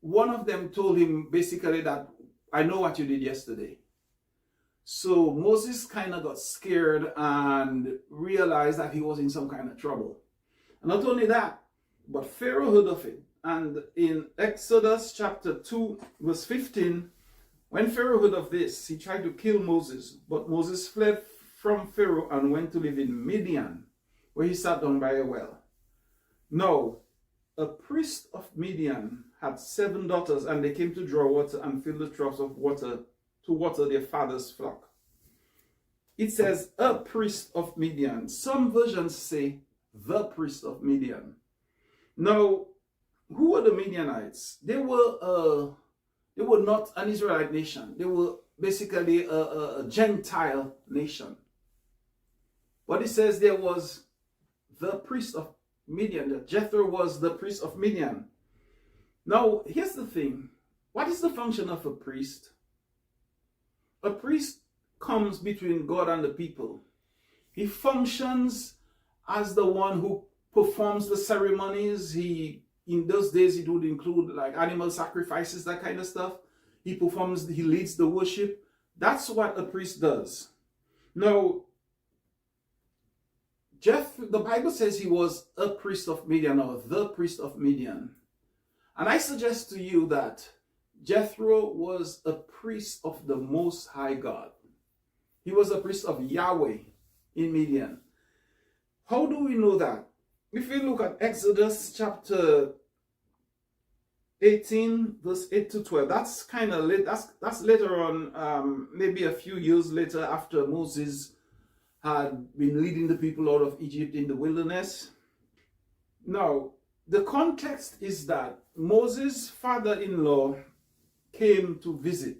one of them told him basically that, I know what you did yesterday. So Moses kind of got scared and realized that he was in some kind of trouble. And not only that, but Pharaoh heard of it. And in Exodus chapter 2, verse 15, when Pharaoh heard of this, he tried to kill Moses. But Moses fled from Pharaoh and went to live in Midian, where he sat down by a well. Now, a priest of Midian had 7 daughters, and they came to draw water and fill the troughs of water to water their father's flock. It says, a priest of Midian. Some versions say, the priest of Midian. Now, who were the Midianites? They were not an Israelite nation. They were basically a Gentile nation. But it says there was the priest of Midian. Jethro was the priest of Midian. Now, here's the thing. What is the function of a priest? A priest comes between God and the people. He functions as the one who performs the ceremonies. In those days, it would include like animal sacrifices, that kind of stuff. He leads the worship. That's what a priest does. Now, the Bible says he was a priest of Midian, or the priest of Midian. And I suggest to you that Jethro was a priest of the Most High God. He was a priest of Yahweh in Midian. How do we know that? If we look at Exodus chapter 18, verse 8 to 12, that's kind of late. That's later on, maybe a few years later, after Moses had been leading the people out of Egypt in the wilderness. Now, the context is that Moses' father-in-law came to visit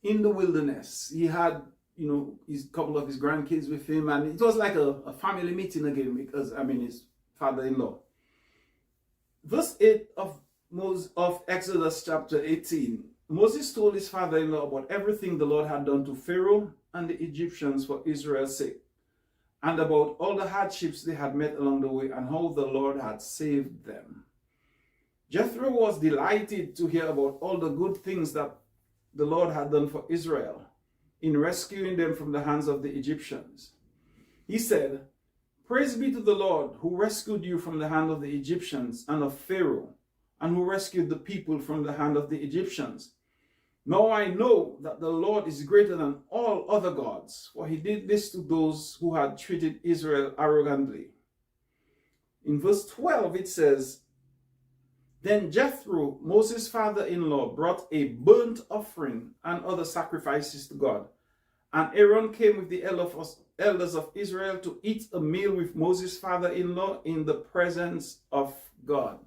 in the wilderness. He had, his couple of his grandkids with him, and it was like a family meeting again, because, his father-in-law. Verse 8 of Exodus chapter 18, Moses told his father-in-law about everything the Lord had done to Pharaoh and the Egyptians for Israel's sake, and about all the hardships they had met along the way, and how the Lord had saved them. Jethro was delighted to hear about all the good things that the Lord had done for Israel in rescuing them from the hands of the Egyptians. He said, "Praise be to the Lord who rescued you from the hand of the Egyptians and of Pharaoh, and who rescued the people from the hand of the Egyptians. Now I know that the Lord is greater than all other gods, for he did this to those who had treated Israel arrogantly." In verse 12 it says, "Then Jethro, Moses' father-in-law, brought a burnt offering and other sacrifices to God. And Aaron came with the elders of Israel to eat a meal with Moses' father-in-law in the presence of God."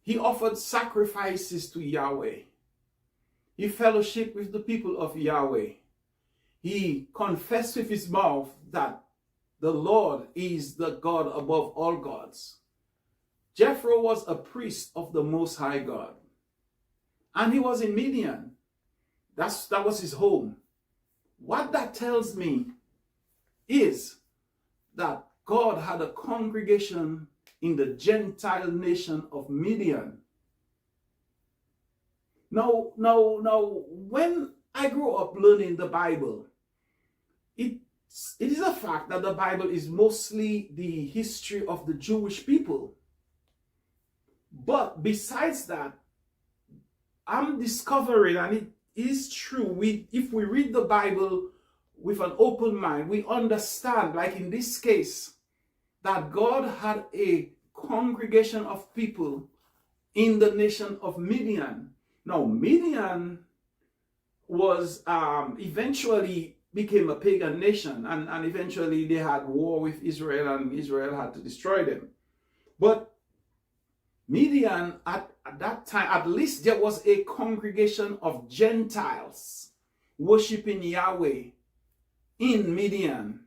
He offered sacrifices to Yahweh. He fellowshiped with the people of Yahweh. He confessed with his mouth that the Lord is the God above all gods. Jethro was a priest of the Most High God. And he was in Midian. That was his home. What that tells me is that God had a congregation in the Gentile nation of Midian. Now, when I grew up learning the Bible, it is a fact that the Bible is mostly the history of the Jewish people. But besides that, I'm discovering, and it is true, if we read the Bible with an open mind, we understand, like in this case, that God had a congregation of people in the nation of Midian. Now, Midian was eventually became a pagan nation, and eventually they had war with Israel, and Israel had to destroy them. But Midian, at that time, at least there was a congregation of Gentiles worshiping Yahweh in Midian.